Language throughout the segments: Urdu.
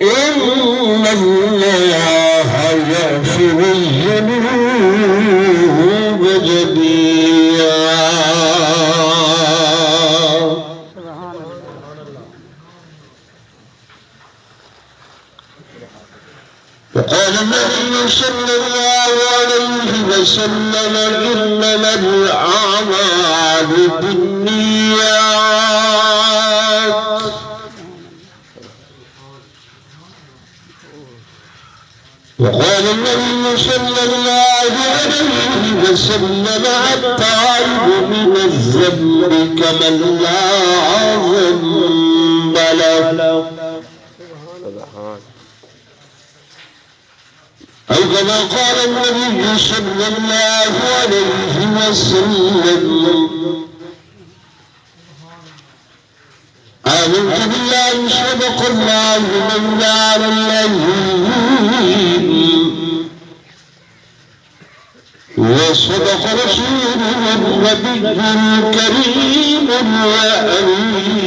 إن الله يغفر الذنوب جميعا. وقال النبي صلى الله عليه وسلم إنما الأعمال بالنيات. وقال النبي صلى الله عليه وسلم التائب من الذنب كمن لا ذنب له، أو كما قال النبي صلى الله عليه وسلم آمنت بالله صدق الله مولانا العظيم وصدق رسوله النبي الكريم الأمين،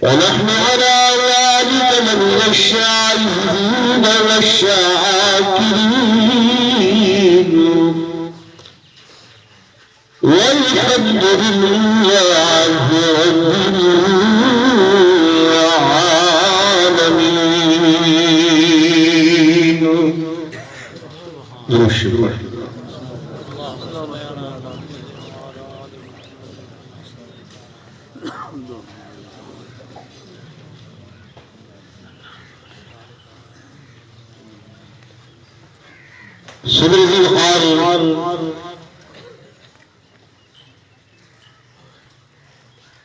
ونحن على ذلك من الشاهدين والشاكرين، والحمد لله رب العالمين. شكرا. صدر ذي القار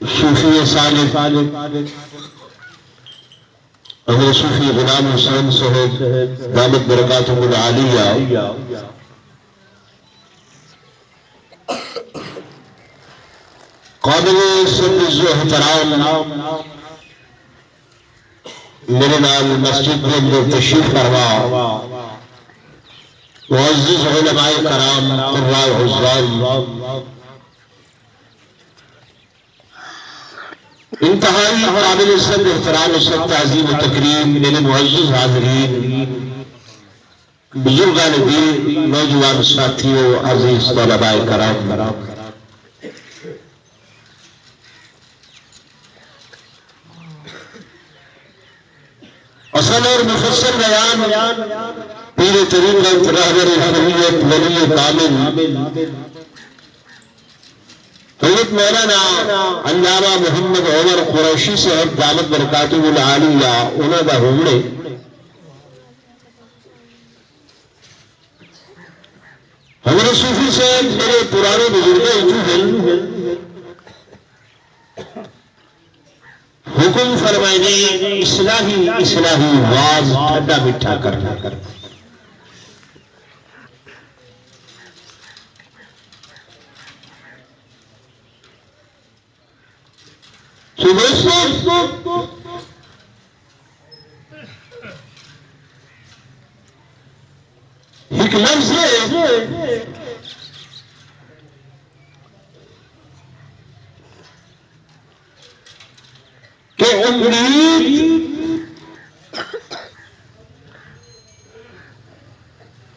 صوفی صالح حضرت صوفی غلام حسین صاحب دامت برکاتہ العالیہ قابل سبز و احترام میرے نام مسجد میں اندر تشریف فرما، معزز علماء کرام، قراء حضرات، انتہائی قابل سب احترام و سب تعظیم و تکریم میرے معزز حاضرین، بزرگان دین، نوجوان ساتھیوں، عزیز طلباء کرام، اصل اور مفصل بیان پیر طریقت رہبر شریعت ولی کامل حضرت مولانا علامہ محمد عمر قریشی صاحب دامت برکاتہ العالیہ انہوں دا ہونے حضرت صوفی صاحب میرے پرانے بزرگوں حکم فرمائنے اصلاحی واز ٹھڈا مٹھا کرنا تو دوستوں ایک لفظ ہے کہ امید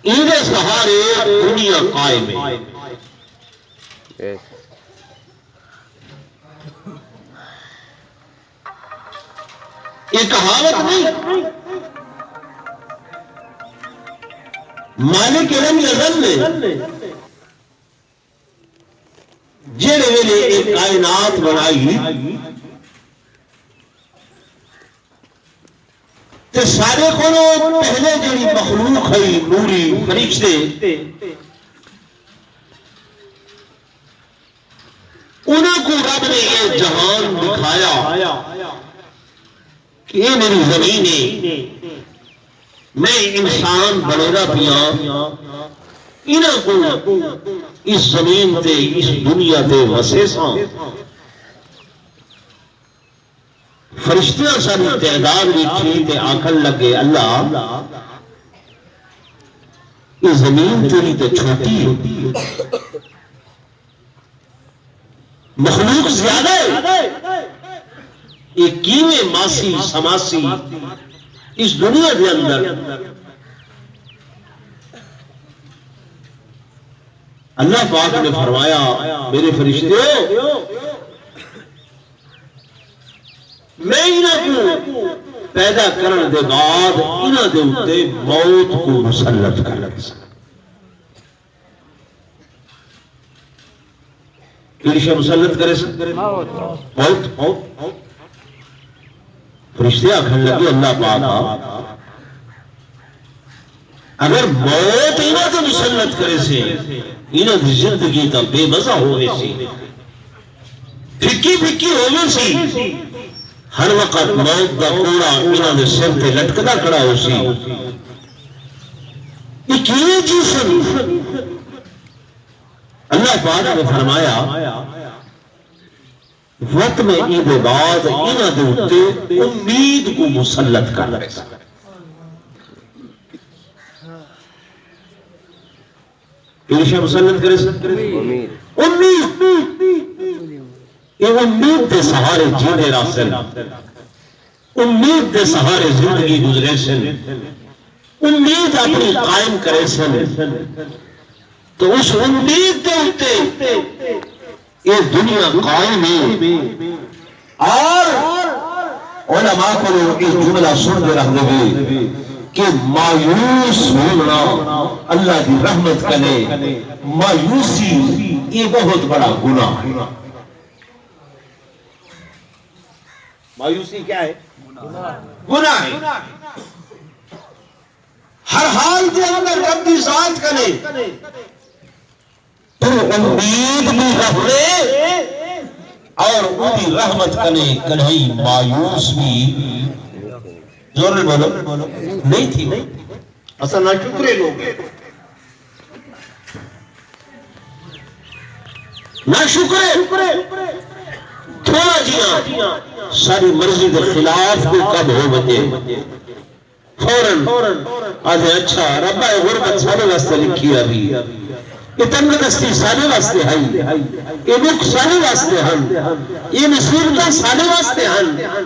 ایدے سہارے دنیا قائم ہے. یہ کہاوت نہیں، مالک علم ازل نے جڑے ویلے ایک کائنات بنائی تے سارے کولو پہلے جڑی مخلوق ہے نوری فرشتے انہوں کو رب نے یہ جہان دکھایا کہ یہ میری زمین ہے، میں انسان بنیرا پیا، انہوں کو اس زمین تے اس دنیا تے وسے ساں فرشتیاں ساری تعداد ویکھی تے آنکھن لگے اللہ یہ زمین تیری تے چھوٹی ہے، مخلوق زیادہ ہے، ایک کیویں ماسی سماسی اس دنیا کے اندر اللہ پاک نے فرمایا میرے فرشتوں میں انہاں کو پیدا کرنے دے بعد انہاں دے اتے موت کو مسلط کر لگا کیلشہ مسلط کرے سکتے موت فرشتے آکھن لگے اللہ پاک اگر موت انہاں تو مسلط کرے سے انہاں دی زندگی تا بے مزہ ہوئے سی پھکی پھکی ہوئے سی ہر وقت موت دا کوڑا انہاں دے سر تے لٹکدا کھڑا ہو سی یہ کیوں جیسن اللہ پاک نے فرمایا وقت میں عید بعد انہاں دے اتے امید کو مسلط کر رہے سا کیلشہ مسلط کرے سکتے امید یہ امید دے سہارے جینے راسل امید دے سہارے زندگی گزرے سن امید اپنی قائم کرے سن تو اس امید دے ہوتے یہ دنیا قائم ہے اور علماء کو اس جملہ سن دے رہنے بھی کہ مایوس ہونا اللہ کی رحمت کرے مایوسی یہ بہت بڑا گناہ ہے مایوسی کیا ہے گناہ ہے ہر حال کے اندر رب کی ذات کرے تو امید بھی رکھے اور ان کی رحمت کرے کہیں مایوس بھی زور میں بولو نہیں تھی اصل نہ شکرے لوگ ہیں نہ شکرے تھوڑا جیا ساری مرضی کے خلاف کو کب ہو بجے فوراً آجے اچھا ربا غربت سارے واسطے لکھی ابھی یہ تنگدستی سارے واسطے ہیں یہ دکھ سارے واسطے ہیں یہ مصیبتیں سارے واسطے ہیں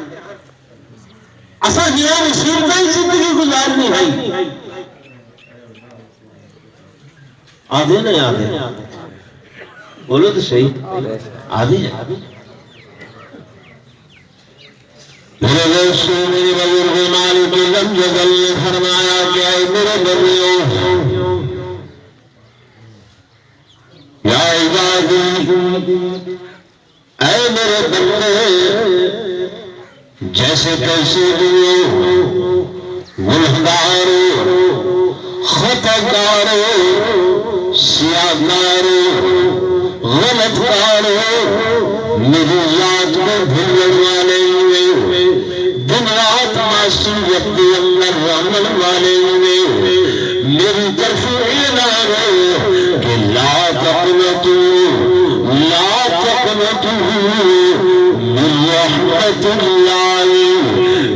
اصلا یہ مصیبتیں زندگی گزارنی ہے آدھے نہیں آدھے بولو تو صحیح آدھے میرے دوستو میری بزرگ مالک لم جزل نے فرمایا کہ اے میرے بندیوں یا عبادی اے میرے بندے جیسے کیسے دیو گنہگار خطاکار سیاہکار غلط کار میری ذات کو بھولن والے دن رات معصیت کے اندر رحمت والے میری طرف اعلان ہے کہ لا تقنطوا من رحمت اللہ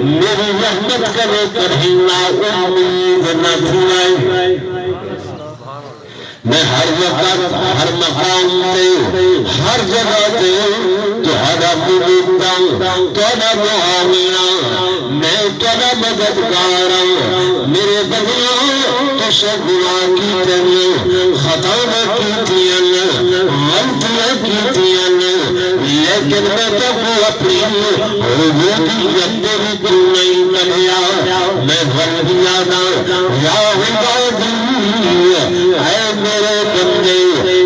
میری رحمت کرے کہیں نا امید نہ بھولائے میں ہر وقت ہر مقام تے ہر جگہ تے تہاڈا مددگار تہاڈا معاون میں تہاڈا مددگار میرے بندیوں تو سب گناہ کیتے خطا کیتیاں غلطیاں کیتیاں لیکن میں تو اپنی ربوبیت بھی تو نہیں کریا میں غلطیاں نہ یا عبادی اے میرے بندے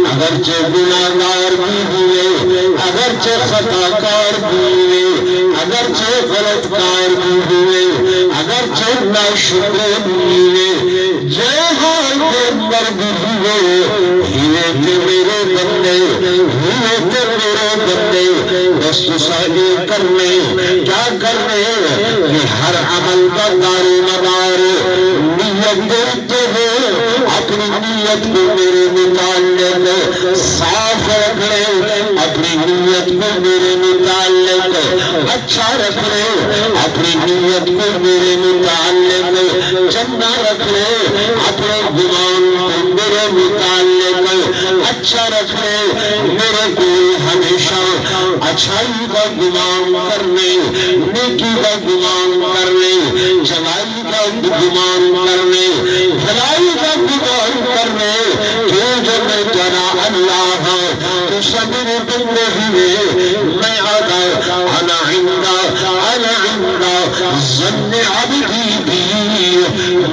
اگرچہ گناہگار بھی ہوئے اگرچہ خطاکار بھی ہوئے اگرچہ غلط کار بھی ہوئے اگرچہ ناشکر بھی ہوئے جے حال کے مرد ہوئے ہوئے تھے میرے بندے ہوئے تھے میرے بندے بس سالے کرنے کیا کرنے کہ ہر عمل کا دار مدار نیت دیتے ہوئے اپنی نیت کو میرے متعلق صاف رکھنے اپنی نیت کو میرے متعلق اچھا رکھنے اپنی نیت کو میرے متعلق چندہ رکھنے اپنے گمان کو میرے متعلق اچھا رکھنے، میرے کو ہمیشہ اچھائی کا گمان کرنے، نیکی کا گمان کرنے، چلائی کا گمان کرنے، بھلائی کا گمان کرنے، جو میں تیرا اللہ ہوں، تو سب میرے بندے ہوئے، میں آدھا انا عند ظن عبدی بھی،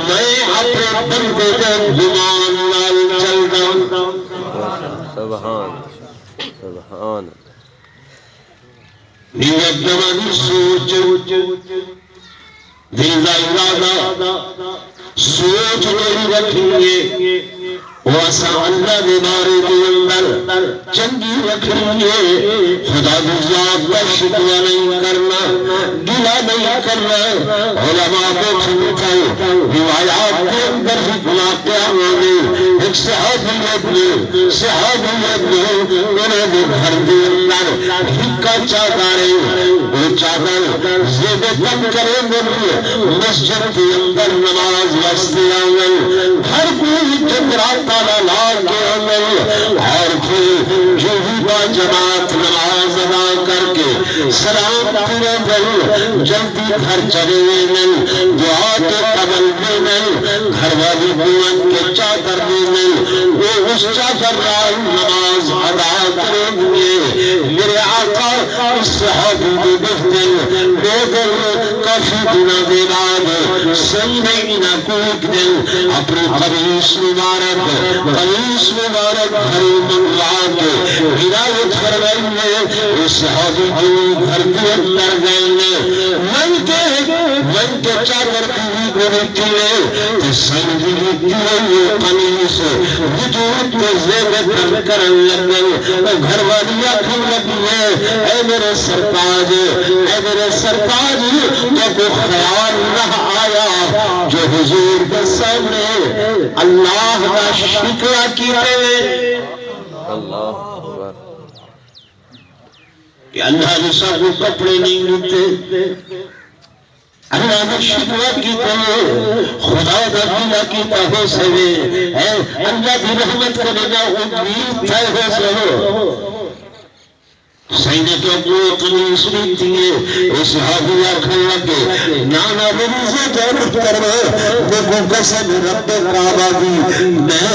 میں اپنے بندے کے گمان نال چلتا ہوں۔ سبحان سبحان نیت نمانی سوچ، دل دا ارادہ سوچ نہیں رکھیے، واسا اللہ دے بارے دے اندر چنگی رکھیے، خدا دی ذات کا شکوہ نہیں کرنا، گلہ نہیں کرنا۔ علماء کو سنتا ہے روایات کے اندر واقعہ ہوئے، ایک صحابیت نے انہوں نے گھر دے اندر ہکا چادریں، وہ چادر زیب کم کریں گے، مسجد کے اندر نماز واسطے آنگل، ہر کوئی جمرات لا کے آنگل، اور پھر جو ہی با جماعت نماز ادا کر کے سلام پورے دل جلدی گھر چلے نل، دعا کے قبل میں نل، گھر والی بیان کے چادر میں نل، وہ اس چادر رائے نماز ادا کریں گے۔ میرے آقا اس صحابی دے بہتن بے دل کافی دنوں دے بعد سیدنا کو ایک دن اپنی قمیص مبارک گھر منگوا کے ہدایت فرمائی ہے، اس صحابی کو گھر کے اندر گئے، من کے چادر کی گھڑتی ہے، تو سنگی کی قمیص وجود کے زیب کم کرن لگے، گھر والی آنکھیں لگی ہے، اے میرے سرتاج، تو کو خیال نہ آیا جو حضور کے سامنے اللہ کا شکوہ کیتے، اللہ اکبر، کہ اللہ نے سب کو کپڑے نہیں دیتے، اللہ نے شکوہ کیتے، خدا دا دلہ کیتا ہو سوے، اللہ دی رحمت کو نگا امید تھے ہو سوے، سینے کے اپنے قمیص لیتی ہے، اس صحابی آکھن لگے نانا میری زیادت کرو، دیکھو قسم رب کعبہ دی، میں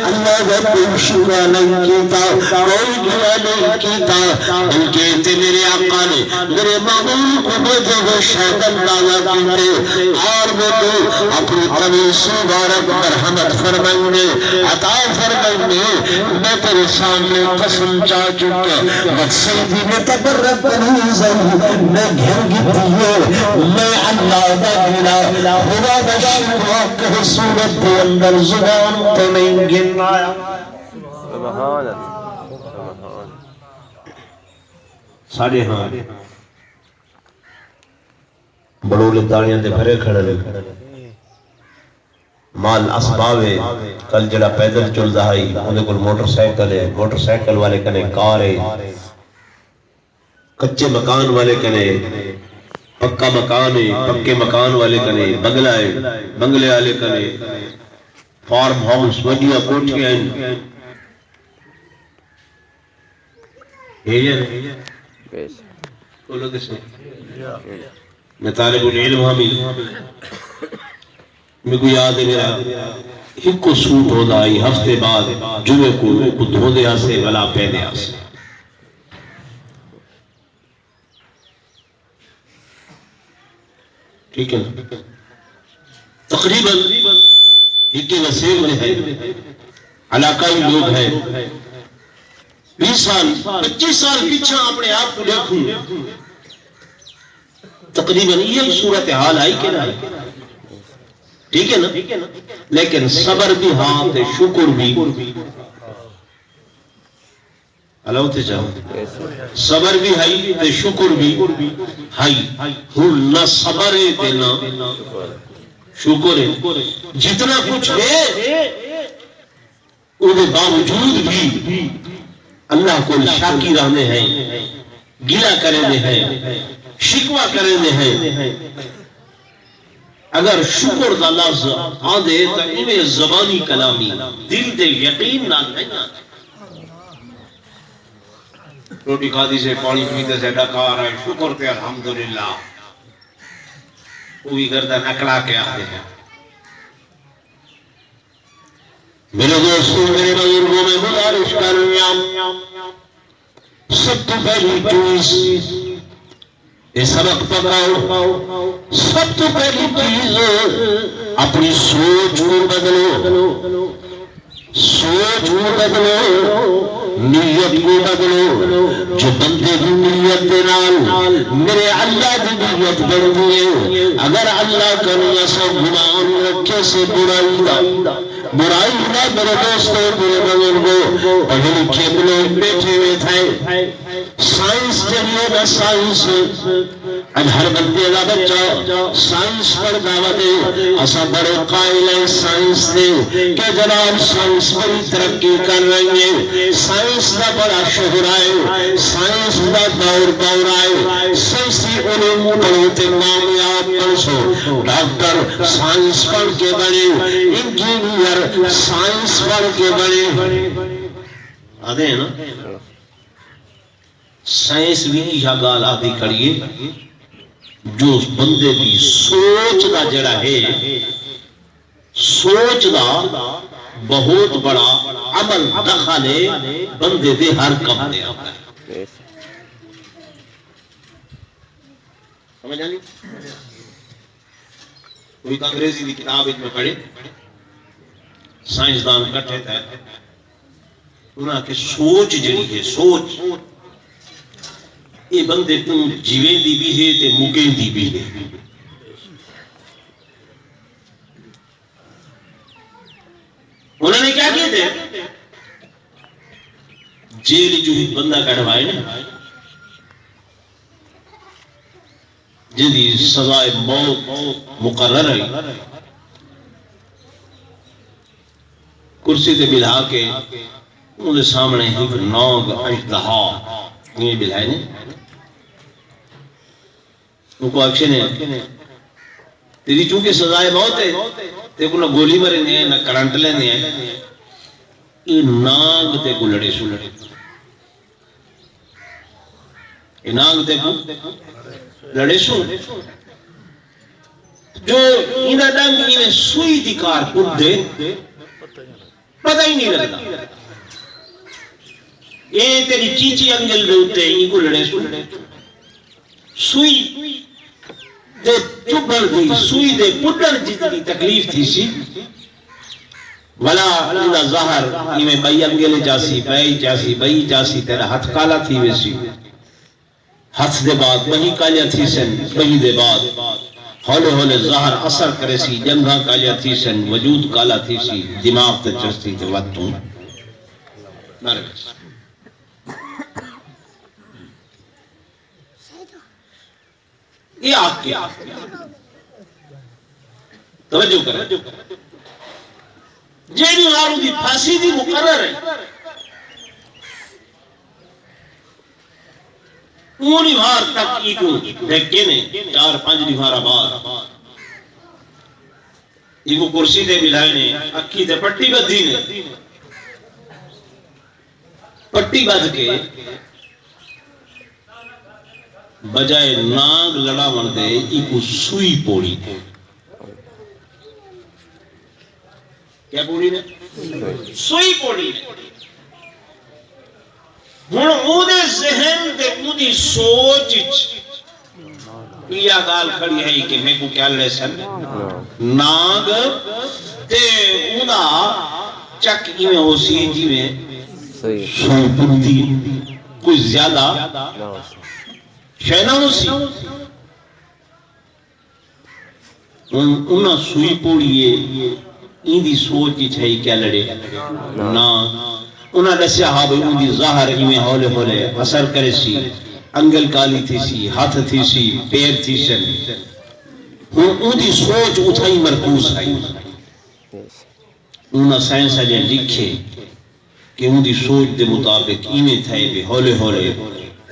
اللہ کا کوئی شکوہ نہیں کیتا، کوئی گلہ نہیں کیتا، بلکہ تے میرے آقا نے میرے معمول کو بھیجے وہ شاید اللہ کیتے، اور وہ تو اپنی قمیص مبارک مرحمت فرمائنے، عطا فرمائنے، میں تیرے سامنے قسم چاہ چکے، مقصدی میں تبرک بنیزن میں گھر گتی ہے، میں اللہ دا گنا خدا دا شکوہ کہ صورت دے اندر زبان تے نہیں گنایا۔ سبحان سبحان ساڑھے ہاں بڑولے تاڑیاں دے بھرے کھڑے لے مال اسباب ہے، کل جڑا پیدل چل دہائی انہیں کل موٹر سائیکل ہے، موٹر سائیکل والے کنے کار ہے، کچے مکان والے کنے پکا مکان ہے، پکے مکان والے کنے بنگلہ ہے، بنگلے والے کنے فارم ہاؤس وڈیاں کوٹھیاں ہیں، میں طالب العلم ہمیں میں کو یاد ہے میرا ایک کو سوٹ ہو دائی ہفتے بعد جمعے کو دھو دے آسے ولا پہنے آسے، ٹھیک ہے نا، تقریباً ایک وسیل میں ہے، علاقائی لوگ ہیں، 20 سال 25 سال پیچھے اپنے آپ کو دیکھوں تقریباً یہ صورت حال آئی کہ نہیں، ٹھیک ہے نا، لیکن صبر بھی ہاں تے شکر بھی، اللہ ہوتے چاہو صبر بھی ہائی تے شکر بھی ہائی، ہن نہ صبر ہے تے نہ شکر ہے، جتنا کچھ ہے انہیں باوجود بھی اللہ کو شاکی رہنے ہیں، گلہ کرنے ہیں، شکوہ کرنے ہیں، اگر شکر دا لفظ آدھے تو انہیں زبانی کلامی دل دے یقین نہ نہیں آتا. روٹی کھادی سے پانی پیتے سے ڈکا رہا ہے شکر تے الحمدللہ وہ بھی گردن اکڑا کے آتے ہیں. میرے دوستوں میرے بزرگوں میں گزارش کر رہا سب تو پہلی چیز یہ سبق پکاؤ. سب تو پہلی چیز اپنی سوچ کو بدلو. سوچ کو بدلو نیت کو بدلو. جو بندے کی نیت دے نال میرے اللہ کی نیت بن گئی. اگر اللہ کرے ایسا گمان رکھے سے برائی دا میرے دوستوں میرے بزرگوں پڑھے لکھے لوگ بیٹھے ہوئے تھے. سائنس چلیے نا سائنس اب ہر بندے کا بچہ سائنس پڑھ دعوتے اسا بڑے قائل ہیں سائنس دے کہ جناب سائنس بڑی ترقی کر رہی ہے. سائنس کا بڑا شہر آئے سائنس کا دور آئے. سائنسی علوم پڑھو تے کامیاب بنو. ڈاکٹر سائنس پڑھ کے بنے انجینئر سائنس پڑھ کے بنے آدھے ہیں نا. سائنس بھی یہ گال آدھی کریے جو بندے دی سوچ دا جڑا ہے سوچ دا بہت بڑا عمل دخل ہے بندے دے ہر کم دے آتا ہے. سمجھ آنی کوئی انگریزی دی کتاب میں پڑھے سائنسدان کٹھے تھے انہاں کہ سوچ جڑی ہے سوچ یہ بندے کو جیویں دی بھی ہے تے مکیں دی بھی ہے. انہوں نے کیا کیے تھے جیل جو بندہ کڑھوائے نا جن دی سزائے موت مقرر ہے کرسی تے بلھا کے انہوں نے سامنے ایک ناگ اژدہا یہ بلھائے نے ان کو اکشن ہے تیری چونکہ سزائے موت ہے تے کو نہ گولی مرے نہیں ہے نہ کرنٹ لینے ہیں. یہ ناگ تے کو لڑے سو لڑے یہ ناگ تے کو لڑے سو جو انہا ڈنگ انہیں سوئی دکار پڑ دے پتہ ہی نہیں لگتا. یہ تیری چیچی انگل دے ہوتے ہیں یہ کو لڑے سو سوئی دے چپڑ دی سوئی دے پڑھر جتنی تکلیف تھی سی ولا انہا ظاہر میں بئی انگلے جاسی بئی جاسی تیرا ہتھ کالا تھی ویسی ہتھ دے بعد بہی کالیا تھی سن بہی دے بعد ہولے ہولے ظاہر اثر کرے سی جنگاں کالیا تھی سن وجود کالا تھی سی دماغ تے چستی تے وقتوں نرگس یہ آپ کی توجہ کریں جیڑی ہارو دی پھانسی دی مقرر ہے اونی بھار تک کی کو دیکھے نے 4-5 دیوارہ بعد یہ کو کرسی دے ملائے نے اکھی دے پٹی بدھی نے پٹی بدھ کے بجائے ناگ لڑا مردے ایک سوئی پوڑی تھے. کیا پوڑی نے؟ سوئی پوڑی نے. ہن اودے ذہن تے اودی سوچ یہ گال کھڑی ہے کہ میں کو کیا لے سن ناگ تے اودا چک ایویں ہو سی جی میں سوئی پوڑی کوئی زیادہ شہنہ ہو سی انہاں سوئی پوڑیے این دی سوچ چھئی کیا لڑے نا انہاں دسیا ہاں بھئی ان دی ظاہر ایویں ہولے ہولے اثر کرے سی انگل کالی تھی سی ہاتھ تھی سی پیر تھی سن ان دی سوچ اتھائی مرکوز ہے. انہاں سائنس اجے لکھے کہ ان دی سوچ دے مطابق ایویں تھے بے ہولے ہولے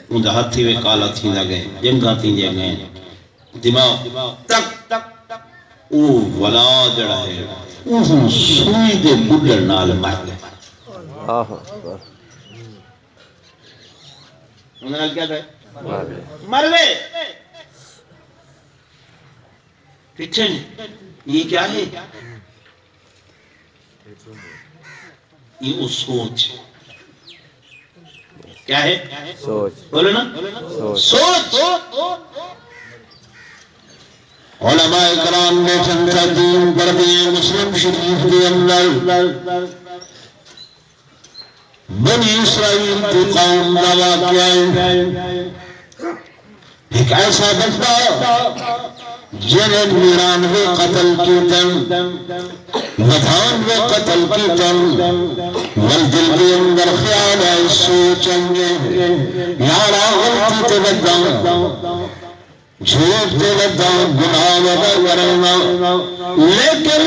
ان دا ہاتھی میں کالا تھی نہ گئے جنگاں تھی نہ گئے دماغ تک او ولا جڑا ہے اس سوئی دے بڈڑ نال مر گئے اللہ اکبر انہوں نے کیا کہا مر گئے پیچھے یہ کیا ہے یہ وہ سوچ کیا ہے سوچ بولو نا سوچ علماء کرام نے چند دین پر دیئے مسلم شریف کے اندر بنی اسرائیل کی قوم کا واقعہ ایک ایسا بندہ جنہیں 99 قتل کی تن 98 قتل کی تن والدل کے اندر خیال ہے سوچیں گے یارا غلطی تے بداں جھوٹ تے بداں گناہ ودا کرنا لیکن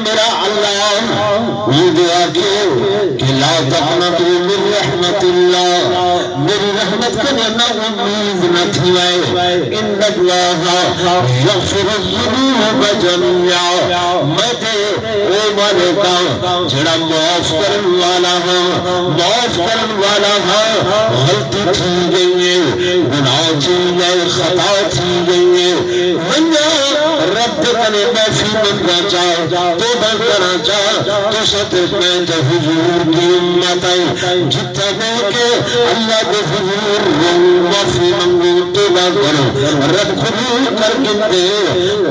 میرا اللہ یہ دعا کہ لا تقنطوا من رحمت اللہ میری رحمت کو نہ امید نہ تھوائے ان اللہ یغفر الذنوب جميعا میں تے او مالکا جڑا معاف کرن والا ہاں معاف کرن والا ہاں غلطی تھی گئی ہے گناہ تھی گئے خطا تھی گئی ہے منیا رب کنے معافی منگا چاہ توبہ کرنا چاہ تو ستر میں تو حضور کی امت ہے جتا میں کہ اللہ کے حضور معافی منگو توبہ کرو رب قبول کر کے دے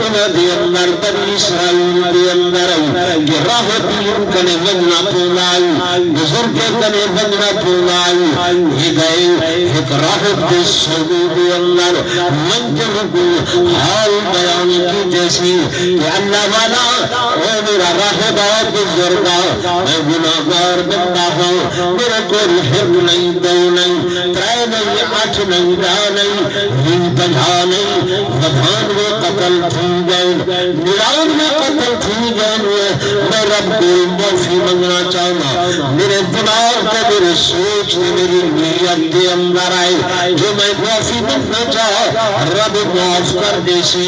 انہ دی اندر بنی اسرائیل دی اندر کہ راہ دین کنے بننا پولائی بزرگ کنے بننا پولائی ہدائے ایک راہ دی سعودی دی اندر منجر کو حال بیان کی جیسی کہ اللہ والا اے میرا راہبہ بزرگا میں گناہگار بندہ ہوں میرا کوئی حق نہیں دو نہیں ترائے نہیں آٹھ نہیں دا نہیں 50 نہیں وفان میں قتل تھی گئے ملان میں قتل تھی گئے میں رب کو معافی منگنا چاہنا میرے دماغ کے میرے سوچ میری نیت کے اندر آئے جو میں معافی منگنا چاہ رب معاف کر دے سی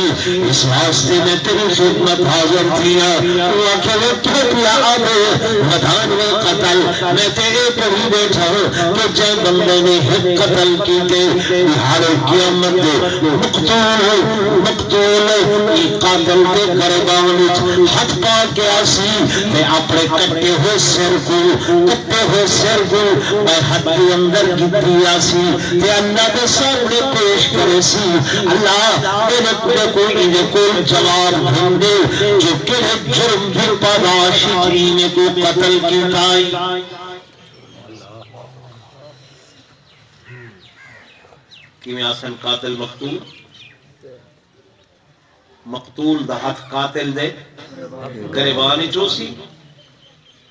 اس واسطے میں تیری خدمت حاضر تھیا اللہ کہ وہ تھوڑیا آبے مدھان میں قتل میں تیرے پر ہی بیٹھا ہوں کہ جائے بندے نے حق قتل کی تے بہار قیامت دے مقتول ای قاتل دے گربان ہاتھ پا کے آسی میں اپنے کٹے ہوئے سر کو میں ہاتھ کے اندر گتی آسی تے اللہ دے سامنے پیش کرے سی اللہ میرے کوئی جواب ڈھونڈے جو کہ جرم بھی پاداش جینے کو قتل کی تائی کیویں آسن قاتل مقتول دا ہاتھ قاتل دے گریبانی چوسی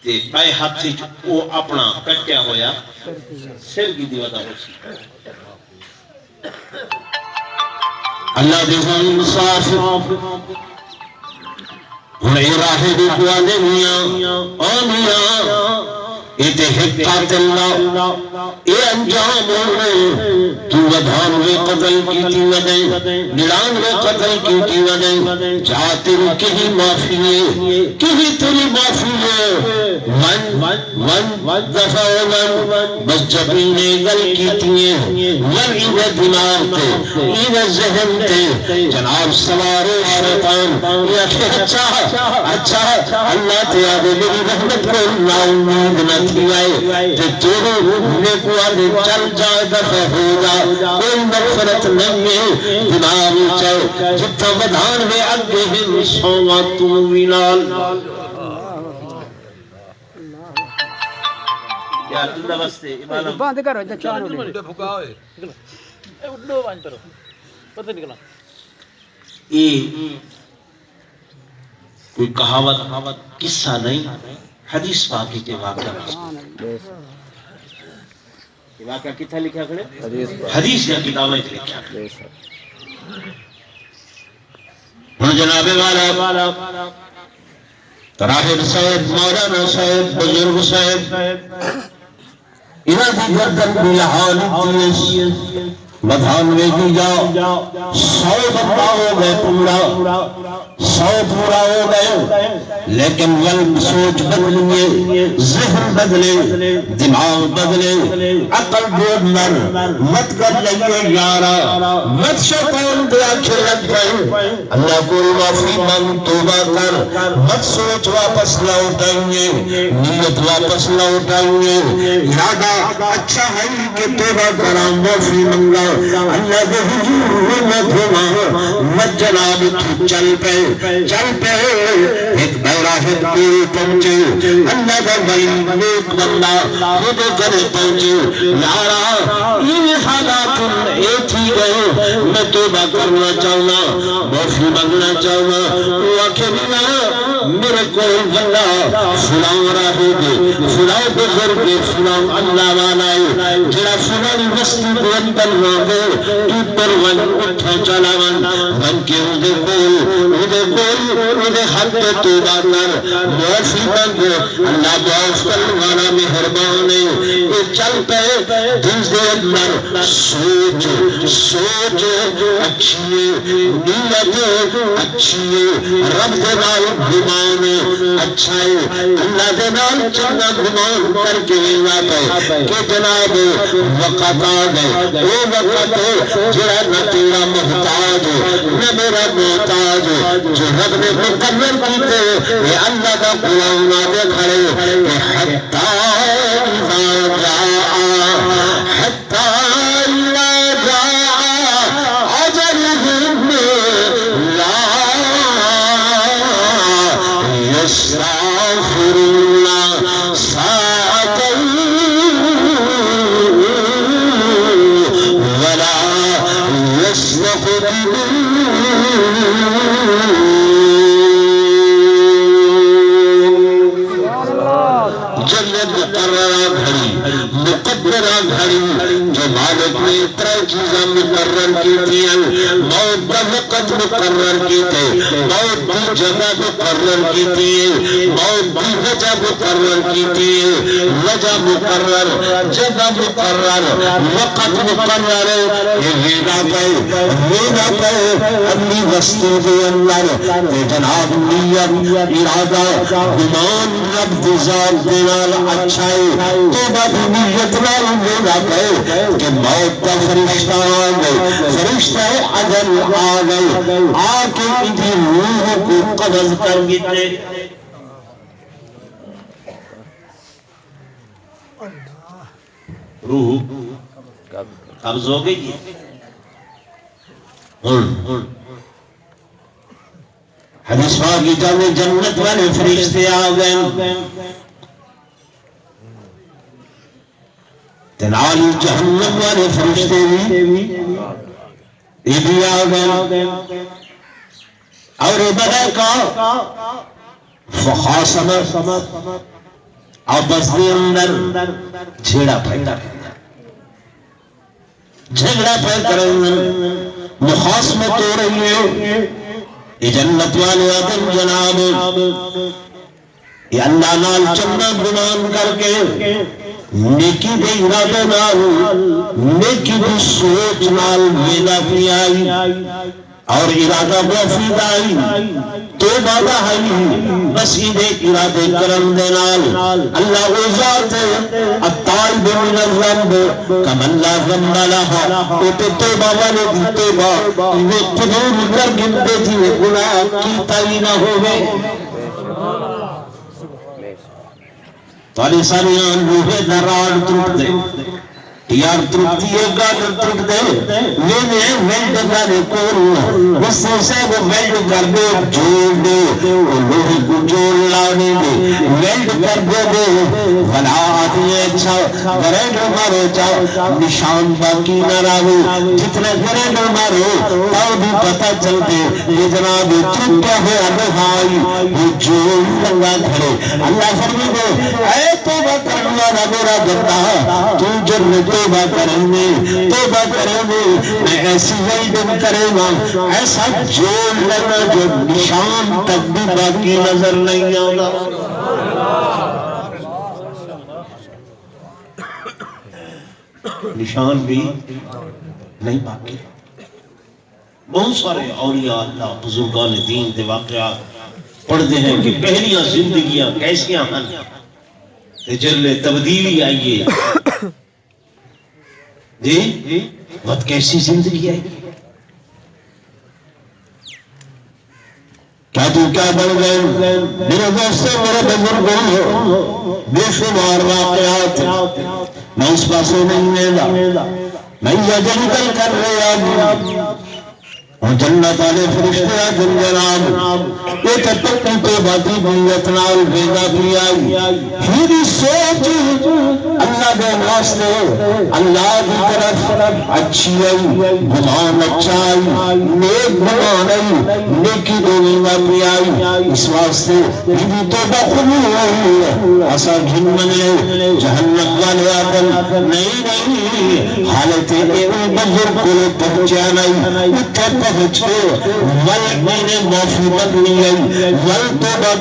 تے پائے ہاتھ سے وہ اپنا کٹیا ہویا سر کی دیوادہ ہو سی اللہ دے انصاف ہنے راہ دی دعانے میاں آمیاں ایتے حق قاتل نہ اے انجام ہوئے تو ودھانوے قتل کی تھی ودیں 99 قتل کی تھی ودیں چاہتے رو کہیں معافی ہے کہیں تیری معافی ہے من دفع بس جبینے گل کی تھی من ایدہ دماغ تے ایدہ ذہن تے جناب سوار شیطان یا کہ اچھا اللہ تے آدھے میری رحمت کو نا امید نہ تھی آئے تے تیرے نے کو آدھے چل جائے دفع ہوگا کوئی مغفرت نہیں ہے دماغ چاہے جتا بدھان میں اگے ہم سوما تم وینال یا اللہ بستے بند کرو چانو نہیں بھکا ہوئے اٹھو بند کرو پتہ نکلا کوئی کہاوت قصہ نہیں حدیث پاکی کے واقعہ یہ واقعہ کتھا لکھا کھڑے حدیث یا کتابیں لکھا کھڑے ہاں جناب والا راہب صاحب مولانا صاحب بزرگ صاحب انہاں دی گردن بھی حال دیئے بدھان میں کی جاؤ 100 بندہ ہو گئے پورا 100 پورا ہو گئے لیکن قلب سوچ بدلیے ذہن بدلے دماغ بدلے عقل بودنر مت کر لئیے یارا مت شیطان دیا کھلت گئے اللہ کو معافی مانگ توبہ کر مت سوچ واپس لوٹائیے نیت واپس لوٹائیے ارادہ اچھا ہے کہ توبہ کرا معافی منگا اللہ کے حضور میں گھما مت جناب تو چل پہ ایک دورہ ہے پیر پہنچے اللہ کا ولی نیک بندہ خود کرے پہنچے یارا یہ حالات ایک ہی گئے میں توبہ کرنا چاہنا معافی مانگنا چاہنا وہ آخر میرے کو بندہ فلاں راہے دے فلاں بزرگ فلاں اللہ والا ہے جڑا فلاں بستی کو اندر نہ دے تو پر ون اٹھا چلا ون کے ادھے حق پہ توبہ کر معافی مانگ اللہ معاف کرنے والا مہربان ہے یہ چل پہ دل دے اندر سوچ اچھی نیت اچھی رب دے نال گمان اچھا ہے اللہ دے نال چنگا گمان کر کے لینا پہ کہ جناب وقت آ گئے وہ وقت جڑا نہ تیرا محتاج نہ میرا محتاج جو رب نے مقرر کیتے یہ اللہ کا قرآن دے کھڑے کہ حتی اذا جاء اجلہم لا يستغفرون ساعة ولا يستقدمون مقدرہ گھڑی جو مالک نے اتنا چیزیں مقرر کی تھی موت کا وقت مقرر کی تھی موت کی جگہ مقرر کی تھی موت کی وجہ مقرر کی تھی وجہ مقرر جگہ مقرر وقت مقرر یہ نہ پہ اپنی وسطوں کے اندر جناب نیت ارادہ گمان رب ذات دینال اچھا ہے توبہ بھی نیت نال ہونا پہ کہ موت کا فرشتہ آ گئے فرشتہ اجل آ گئے آ کے انہی روح کو قبض کر گئے روح قبض ہو گئی حدیث پاک کی جنت والے فرشتے آ گئے تنالی جہنم والے فرشتے بھی یہ بھی آ گئے اور ملائکہ فخاصم آپس کے اندر جھیڑا پھیلا جھگڑا پھیل مخاصمت ہو رہی ہے یہ جنت والے آدم جناب یہ اللہ نال چنگا گمان کر کے نیکی دے ارادے نال نیکی دے سوچ نال ویدا کی آئی اور ارادہ موفید آئی توبہ دا آئی بس دے ارادے کرم دے نال اللہ وہ ذات ہے الطالب من الذنب کمن لا ذنب لہا او تے توبہ والے دی توبہ وہ قبول کر گنتے تھی وہ گناہ کیتا ہی نہ ہوئے تالی ساریان روحے دران ترک دے یار ترک دیئے گا ترک دے لینے ویلڈ کرنے کون اس سے وہ ویلڈ کر دے جوڑ دے لوہی کو جوڑ لانے دے ویلڈ کر دے بھلا آتی ہے اچھا گرینڈ مارو چاہو نشان باقی نہ راہو جتنے گرینڈ مارو تاؤ بھی پتہ چلتے یہ جناب چھوٹا ہے ابھائی وہ جوڑ لگا کھڑے اللہ فرمی دے اے توبہ کرنے والا میرا بندہ تو جنت توبہ کریں گے میں ایسی ویلڈن کریں گا ایسا جوڑ لگا جو نشان تک بھی باقی نظر نہیں آنا نشان بھی نہیں باقی. بہت سارے اولیاء اللہ بزرگان دین دے واقعات پڑھتے ہیں کہ پہلیاں زندگیاں کیسیاں ہیں تے جلے تبدیلی آئیے جی بہت کیسی زندگی آئی کیا تو کیا بن گئے میرے دوستوں میرے بزرگوں بے شمار واقعات میں اس پاسے نہیں لینا میں یہ جنگل کر رہا اور جنت والے فرشتے جن جناب یہ تپکی تو باتی بیت نال بیدا بھی آئی ہیری سوچ اللہ دے واسطے اللہ کی طرف اچھی آئی گمان اچھا آئی نیک گمان آئی نیکی دوینا بھی آئی اس واسطے ہیری تو بخبو آئی ایسا گھن منے جہنم والے آدم نہیں حالت ایویں بزرگ کو پہنچا نہیں اتھر پہنچے ول میرے معافی کرنی آئی ول توبہ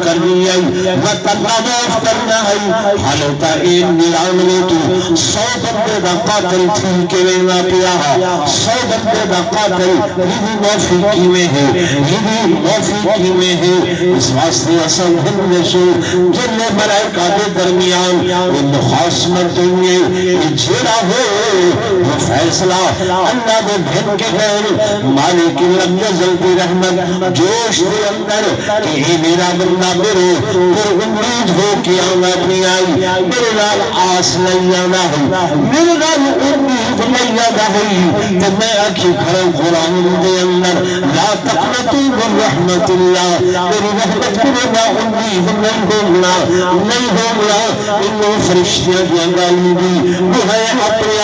کرنی آئی وطلہ معاف کرنا آئی حالتا این نیران میں تو 100 بندے دا قاتل تھی کے لینا پیا 100 بندے دا قاتل یہ معافی کی میں ہے یہ معافی کی میں ہے اس واسطے اصل ہم سو جن ملائکہ کے درمیان وہ مخاصمت ہوئے یہ جھیڑا ہو وہ فیصلہ اللہ نے بھن کے غیر مالک لم یزل کی رحمت جوش دے اندر کہ اے میرا بندہ میرے پر امید ہو کہ آنا اپنی آئی میرے لال آس نہیں آنا ہے میرے لال امید نہیں آنا ہے تو میں اکھی کھڑا قرآن دے اندر لا تقنطو من رحمت اللہ میری رحمت کو نا امید نہیں ہوگا انہوں فرشتیاں جنگالی دی وہ ہے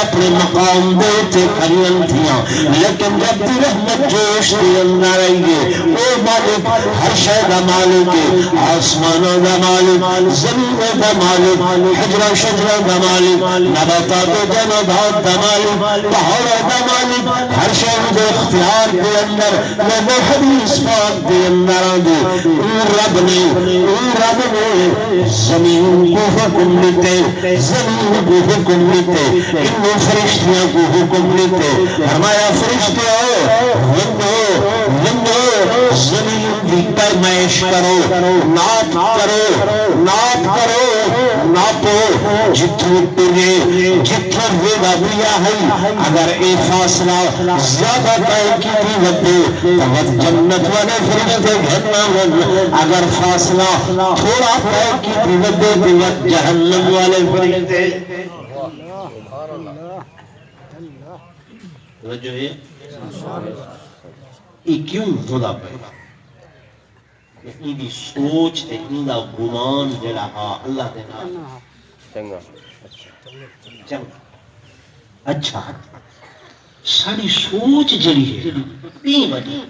اپنے مقام دیتے کھڑیاں تھیاں لیکن رب دی رحمت جوش دی اندر آئیے او مالک ہر شے دا مالک آسمانوں دا مالک زمین دا مالک حجرہ شجرہ دا مالک نباتات و جنبات دا مالک پہاڑ دا مالک ہر شے دے اختیار دے اندر وہ حدیث پاک دے اندر آدھے رب نے زمین کو حکم لیتے زمین کو حکم لیتے انہوں فرشتیاں کو حکم لیتے فرمایا فرشتے آؤ لندو زمین کی پیمائش کرو ناپ کرو ناپو جتھو تجھے جتھو ویدہ بیا ہے اگر اے فاصلہ زیادہ طے کی تھی ودے تو جنت والے فرشتے گھرنا اگر فاصلہ تھوڑا طے کی تھی ودے تو جہنم والے فرشتے جو ہے یہ کیوں خدا پہ یہ سوچ تے یہ گمان جڑا ہاں اللہ دے نال چنگا چنگا اچھا ساری سوچ جڑی ہے تین بڑی